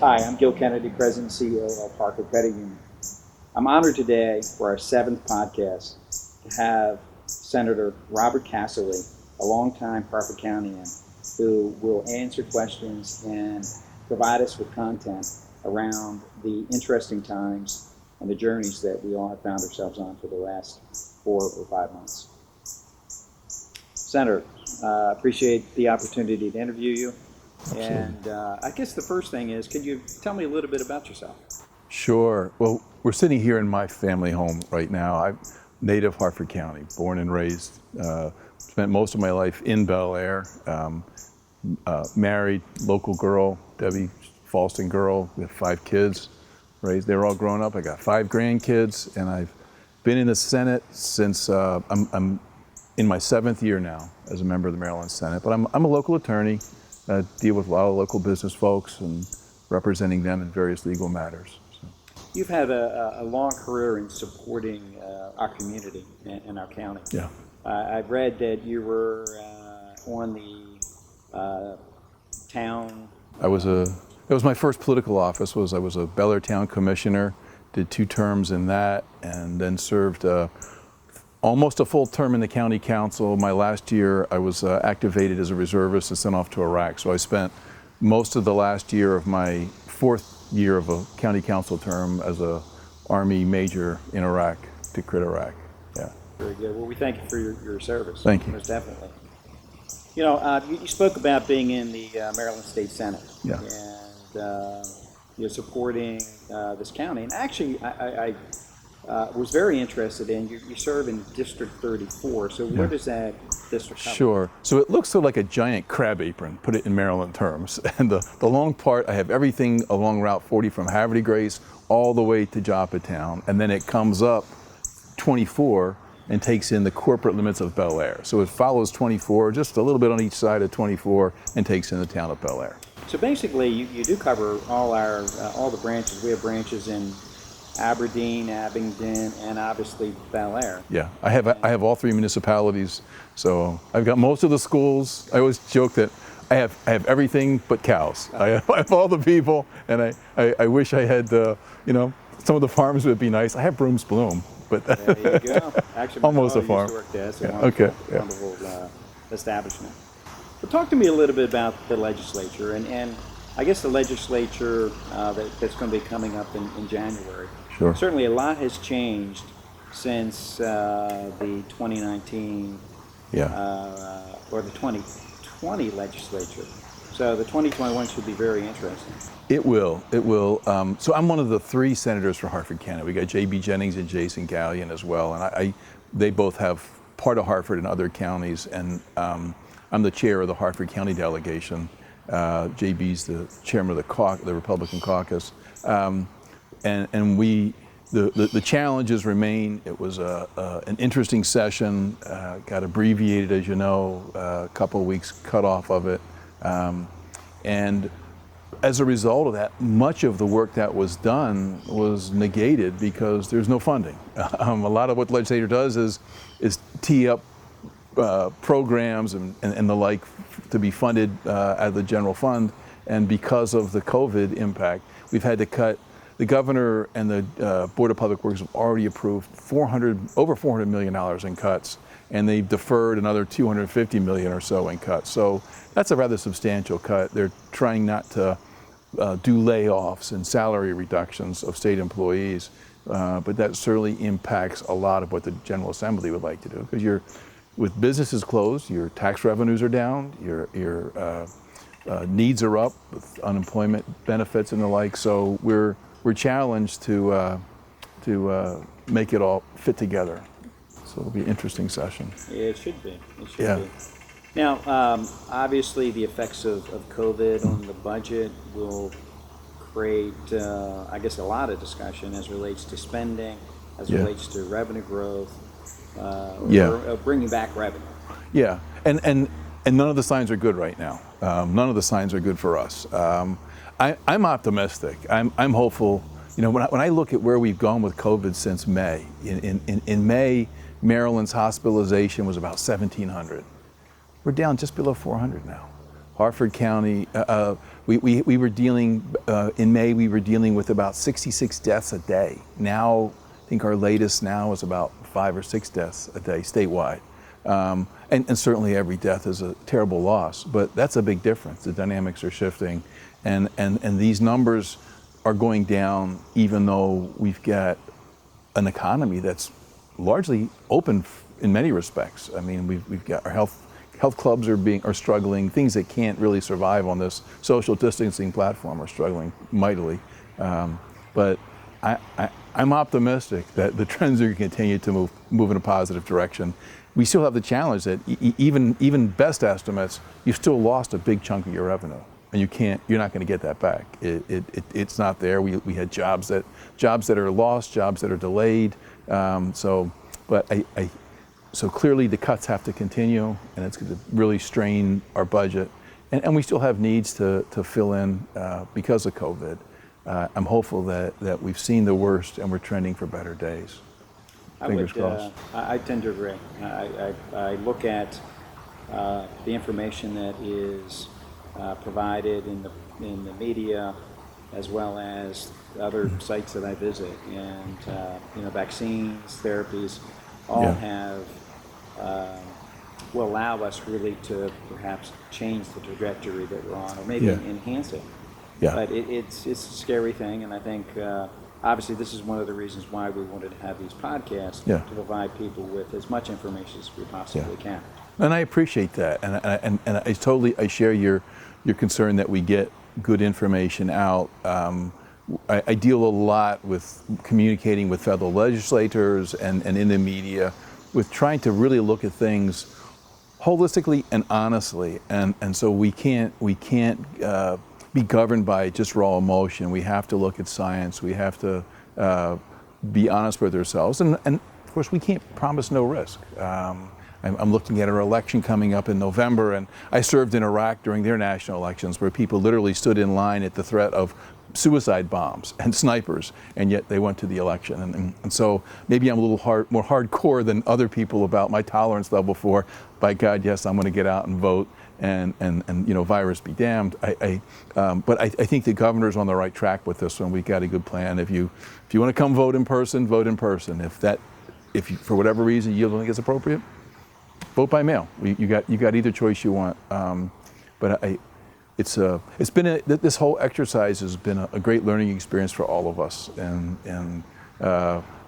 Hi, I'm Gil Kennedy, President and CEO of Har-co Credit Union. I'm honored today for our 7th podcast to have Senator Robert Cassilly, a longtime Harford Countyan, who will answer questions and provide us with content around the interesting times and the journeys that we all have found ourselves on for the last 4 or 5 months. Senator, appreciate the opportunity to interview you. Absolutely. And I guess the first thing is, can you tell me a little bit about yourself? Sure. Well, we're sitting here in my family home right now. I'm native Harford County, born and raised. Spent most of my life in Bel Air. Married, local girl, Debbie Falston girl. We have 5 kids raised. They're all grown up. I got 5 grandkids, and I've been in the Senate since I'm in my 7th year now as a member of the Maryland Senate. But I'm a local attorney. Deal with a lot of local business folks and representing them in various legal matters. So. You've had a long career in supporting our community and our county. Yeah. I've read that you were on the town. It was my first political office. I was a Bel Air Town Commissioner, did 2 terms in that, and then served almost a full term in the county council. My last year, I was activated as a reservist and sent off to Iraq. So I spent most of the last year of my 4th year of a county council term as a Army major in Iraq, to crit Iraq. Yeah. Very good. Well, we thank you for your service. Thank you. Most definitely. You know, you spoke about being in the Maryland State Senate. Yeah. And you're supporting this county. And actually, I was very interested in, you serve in District 34, so where does that district cover? Sure. So it looks sort of like a giant crab apron, put it in Maryland terms. And the long part, I have everything along Route 40 from Havre de Grace all the way to Joppatown, and then it comes up 24 and takes in the corporate limits of Bel Air. So it follows 24, just a little bit on each side of 24, and takes in the town of Bel Air. So basically, you do cover all the branches. We have branches in Aberdeen, Abingdon, and obviously Bel Air. Yeah, I have all 3 municipalities, so I've got most of the schools. I always joke that I have everything but cows. I have all the people, and I wish I had some of the farms would be nice. I have Brooms Bloom, but there you go. Actually, almost a used farm. to work there. It's a Yeah. wonderful establishment. But talk to me a little bit about the legislature, and I guess the legislature that's going to be coming up in January. Sure. Certainly a lot has changed since the 2019 or the 2020 legislature. So the 2021 should be very interesting. It will. So I'm one of the 3 senators for Harford County. We got J.B. Jennings and Jason Gallion as well, and they both have part of Harford and other counties, and I'm the chair of the Harford County delegation. JB's the chairman of the Republican caucus. And the challenges remain. It was an interesting session, got abbreviated, as you know, a couple of weeks cut off of it. And as a result of that, much of the work that was done was negated because there's no funding. A lot of what the legislature does is tee up programs and the like to be funded out of the general fund. And because of the COVID impact, we've had to cut. The governor and the Board of Public Works have already approved over $400 million in cuts, and they've deferred another $250 million or so in cuts. So that's a rather substantial cut. They're trying not to do layoffs and salary reductions of state employees, but that certainly impacts a lot of what the General Assembly would like to do. Because with businesses closed, your tax revenues are down, your needs are up with unemployment benefits and the like. So we're challenged to make it all fit together. So it'll be an interesting session. Yeah, it should be. It should be. Now, obviously, the effects of COVID on the budget will create, I guess, a lot of discussion as relates to spending, as relates to revenue growth, or bringing back revenue. Yeah, and none of the signs are good right now. None of the signs are good for us. I'm optimistic. I'm hopeful. You know, when I look at where we've gone with COVID since May, in May, Maryland's hospitalization was about 1,700. We're down just below 400 now. Harford County, we were dealing, in May, we were dealing with about 66 deaths a day. Now, I think our latest now is about 5 or 6 deaths a day statewide. And certainly every death is a terrible loss, but that's a big difference. The dynamics are shifting, and these numbers are going down even though we've got an economy that's largely open in many respects. I mean, we've got our health clubs are struggling. Things that can't really survive on this social distancing platform are struggling mightily. But I'm optimistic that the trends are going to continue to move in a positive direction. We still have the challenge that even best estimates, you've still lost a big chunk of your revenue, and you're not going to get that back. It's not there. We had jobs that are lost, jobs that are delayed. So clearly the cuts have to continue, and it's going to really strain our budget. And we still have needs to fill in because of COVID. I'm hopeful that we've seen the worst and we're trending for better days. Fingers crossed. I tend to agree. I look at the information that is provided in the media, as well as other sites that I visit, and vaccines, therapies, all have will allow us really to perhaps change the trajectory that we're on, or maybe enhance it. Yeah. But it's a scary thing, and I think obviously this is one of the reasons why we wanted to have these podcasts to provide people with as much information as we possibly can. And I appreciate that, and I share your concern that we get good information out. I deal a lot with communicating with federal legislators and in the media, with trying to really look at things holistically and honestly, and so we can't be governed by just raw emotion. We have to look at science. We have to be honest with ourselves, and of course we can't promise no risk. I'm looking at our election coming up in November, and I served in Iraq during their national elections, where people literally stood in line at the threat of suicide bombs and snipers, and yet they went to the election. And so maybe I'm a little more hardcore than other people about my tolerance level for, by God, yes, I'm going to get out and vote, and virus be damned. But I think the governor's on the right track with this one. We've got a good plan. If you want to come vote in person, vote in person. If you, for whatever reason you don't think it's appropriate, vote by mail. You got either choice you want. This whole exercise has been a great learning experience for all of us, and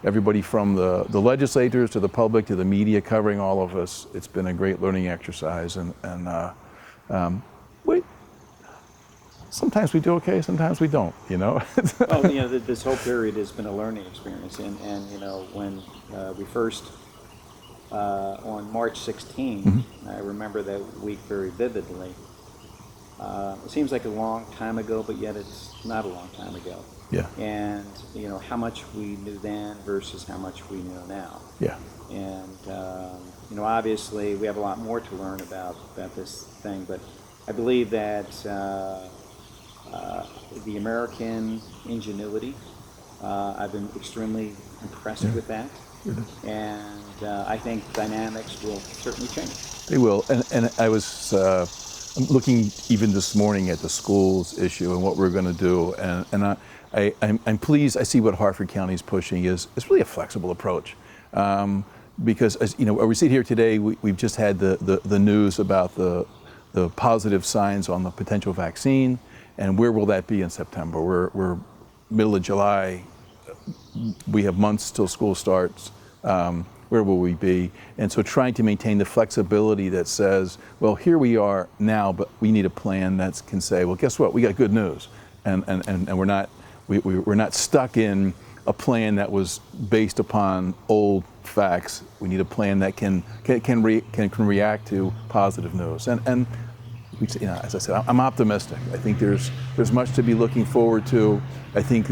everybody from the legislators to the public to the media covering all of us. It's been a great learning exercise, sometimes we do okay, sometimes we don't. Well, this whole period has been a learning experience, and when we first. On March 16, I remember that week very vividly. It seems like a long time ago, but yet it's not a long time ago. Yeah. And how much we knew then versus how much we know now. Yeah. And obviously we have a lot more to learn about this thing, but I believe that the American ingenuity, I've been extremely impressed with that. And I think dynamics will certainly change. They will, and I was looking even this morning at the schools issue and what we're going to do, and I'm pleased. I see what Harford County is pushing is really a flexible approach, because as we sit here today, we've just had the news about the positive signs on the potential vaccine, and where will that be in September? We're middle of July. We have months till school starts. Where will we be? And so trying to maintain the flexibility that says, well, here we are now, but we need a plan that can say, well, guess what? We got good news, and we're not stuck in a plan that was based upon old facts. We need a plan that can react to positive news. And as I said, I'm optimistic. I think there's much to be looking forward to. I think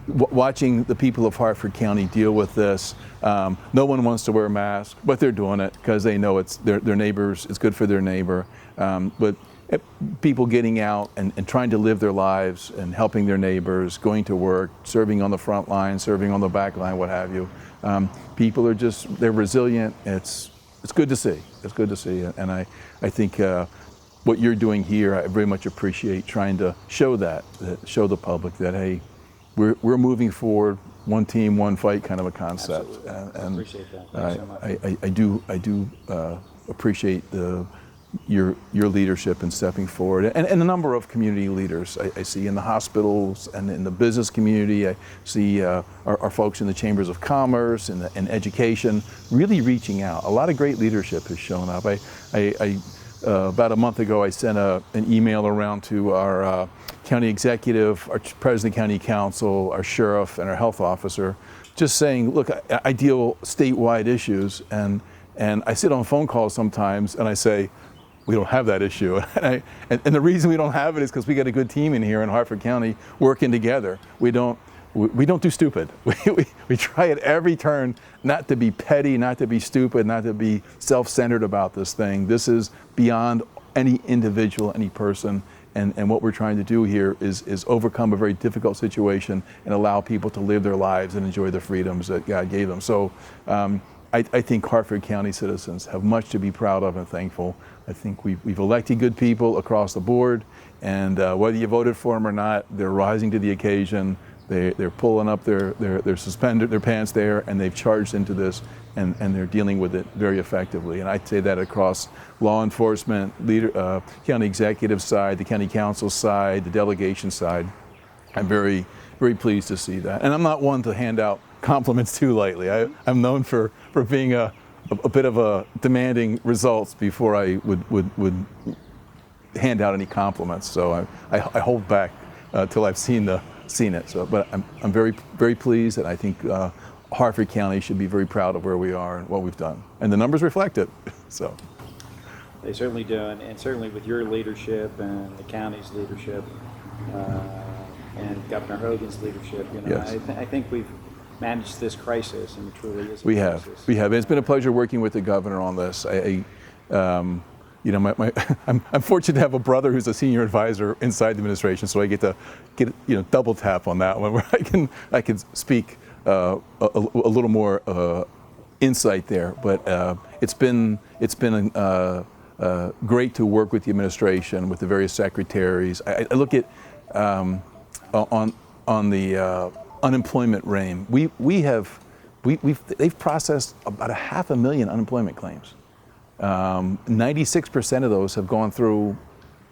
watching the people of Harford County deal with this, no one wants to wear a mask, but they're doing it because they know it's their neighbors. It's good for their neighbor. But people getting out and trying to live their lives and helping their neighbors, going to work, serving on the front line, serving on the back line, what have you. People are they're resilient. It's good to see. It's good to see, and I think. what you're doing here, I very much appreciate trying to show show the public that, hey, we're moving forward, one team, one fight kind of a concept. Absolutely. I appreciate that. Thanks so much. I do appreciate your leadership in stepping forward, and a number of community leaders I see in the hospitals and in the business community. I see our folks in the chambers of commerce and in education really reaching out. A lot of great leadership has shown up. About a month ago, I sent an email around to our county executive, our president of county council, our sheriff, and our health officer, just saying, look, I deal statewide issues, and I sit on phone calls sometimes, and I say, we don't have that issue. And the reason we don't have it is because we got a good team in here in Harford County working together. We don't do stupid. We try at every turn not to be petty, not to be stupid, not to be self-centered about this thing. This is beyond any individual, any person. And what we're trying to do here is overcome a very difficult situation and allow people to live their lives and enjoy the freedoms that God gave them. So I think Harford County citizens have much to be proud of and thankful. I think we've elected good people across the board, and whether you voted for them or not, they're rising to the occasion. They're pulling up their suspended their pants there, and they've charged into this, and they're dealing with it very effectively. And I'd say that across law enforcement, county executive side, the county council side, the delegation side. I'm very, very pleased to see that. And I'm not one to hand out compliments too lightly. I'm known for being a bit of a demanding results before I would hand out any compliments. So I hold back till I've seen it. So, but I'm very, very pleased, and I think Harford County should be very proud of where we are and what we've done, and the numbers reflect it. So they certainly do, and certainly with your leadership and the county's leadership and Governor Hogan's leadership, Yes. I think we've managed this crisis, and it truly is a crisis. We have. It's been a pleasure working with the governor on this. I'm fortunate to have a brother who's a senior advisor inside the administration, so I get double tap on that one, where I can speak a little more insight there. But it's been great to work with the administration, with the various secretaries. I look at on the unemployment rate. They've processed about 500,000 unemployment claims. 96% of those have gone through,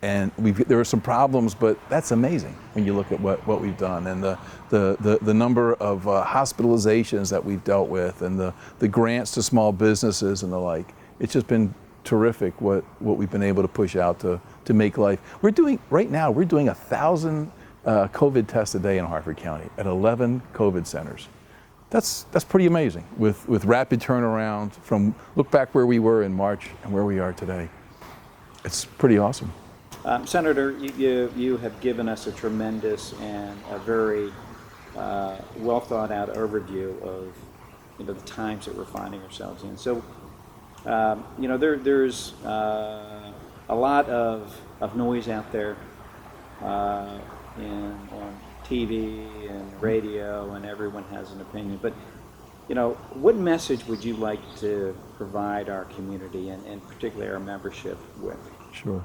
and there are some problems, but that's amazing when you look at what we've done, and the number of hospitalizations that we've dealt with, and the grants to small businesses and the like. It's just been terrific what we've been able to push out to make life. We're doing 1,000 COVID tests a day in Harford County at 11 COVID centers. That's pretty amazing with rapid turnaround from look back where we were in March and where we are today. It's pretty awesome. Senator, you have given us a tremendous and a very well thought out overview of the times that we're finding ourselves in. So there's a lot of noise out there on TV and radio, and everyone has an opinion. But, what message would you like to provide our community and particularly our membership with? Sure.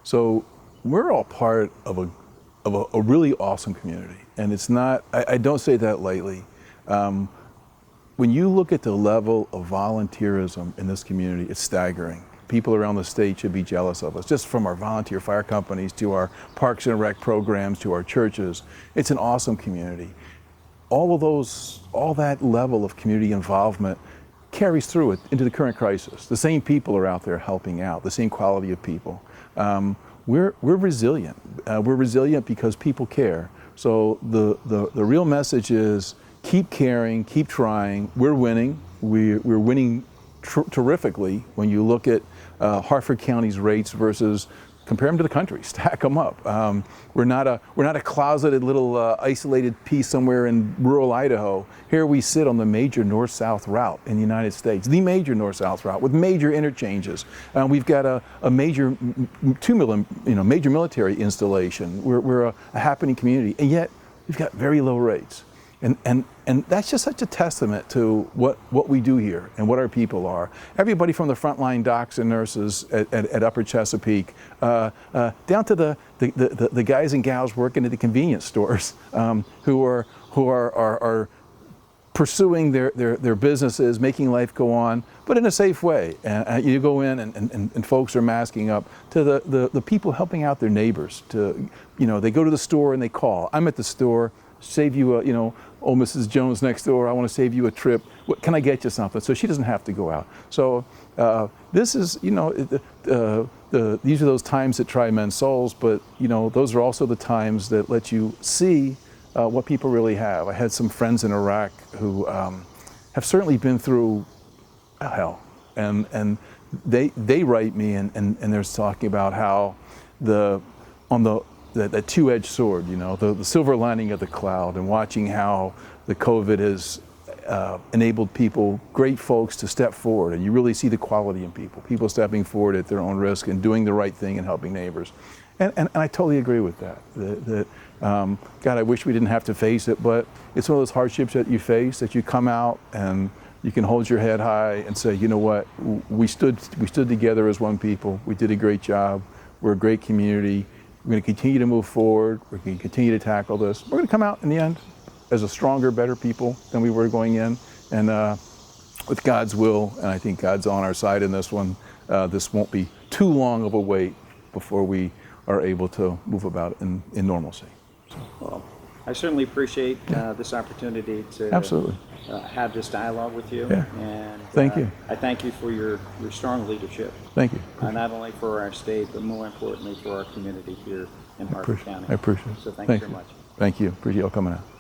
So we're all part of a really awesome community, and it's not. I don't say that lightly. When you look at the level of volunteerism in this community, it's staggering. People around the state should be jealous of us, just from our volunteer fire companies to our Parks and Rec programs to our churches. It's an awesome community. All that level of community involvement carries through it into the current crisis. The same people are out there helping out, the same quality of people. We're resilient. We're resilient because people care. So the real message is keep caring, keep trying. We're winning. We're winning terrifically when you look at Harford County's rates versus compare them to the country, stack them up. We're not a closeted little isolated piece somewhere in rural Idaho. Here we sit on the major north-south route in the United States, the major north-south route with major interchanges. We've got a major major military installation. We're a happening community, and yet we've got very low rates. And that's just such a testament to what we do here and what our people are. Everybody from the frontline docs and nurses at Upper Chesapeake, down to the guys and gals working at the convenience stores, who are pursuing their businesses, making life go on, but in a safe way. And you go in and folks are masking up, to the people helping out their neighbors. They go to the store and they call. I'm at the store, save you oh, Mrs. Jones next door, I want to save you a trip. What, can I get you something? So she doesn't have to go out. So this is, these are those times that try men's souls, but those are also the times that let you see what people really have. I had some friends in Iraq who have certainly been through hell, and they write me and they're talking about how that two-edged sword, the silver lining of the cloud, and watching how the COVID has enabled people, great folks, to step forward, and you really see the quality in people stepping forward at their own risk and doing the right thing and helping neighbors. And I totally agree with that. God, I wish we didn't have to face it, but it's one of those hardships that you face, that you come out and you can hold your head high and say, you know what, we stood together as one people. We did a great job. We're a great community. We're going to continue to move forward. We're going to continue to tackle this. We're going to come out in the end as a stronger, better people than we were going in. And with God's will, and I think God's on our side in this one, this won't be too long of a wait before we are able to move about in normalcy. Well, I certainly appreciate this opportunity to Absolutely. Have this dialogue with you. Yeah. And Thank you. I thank you for your strong leadership. Thank you. Not only for our state, but more importantly for our community here in Harford County. I appreciate it. So thank you very much. Thank you. Appreciate you all coming out.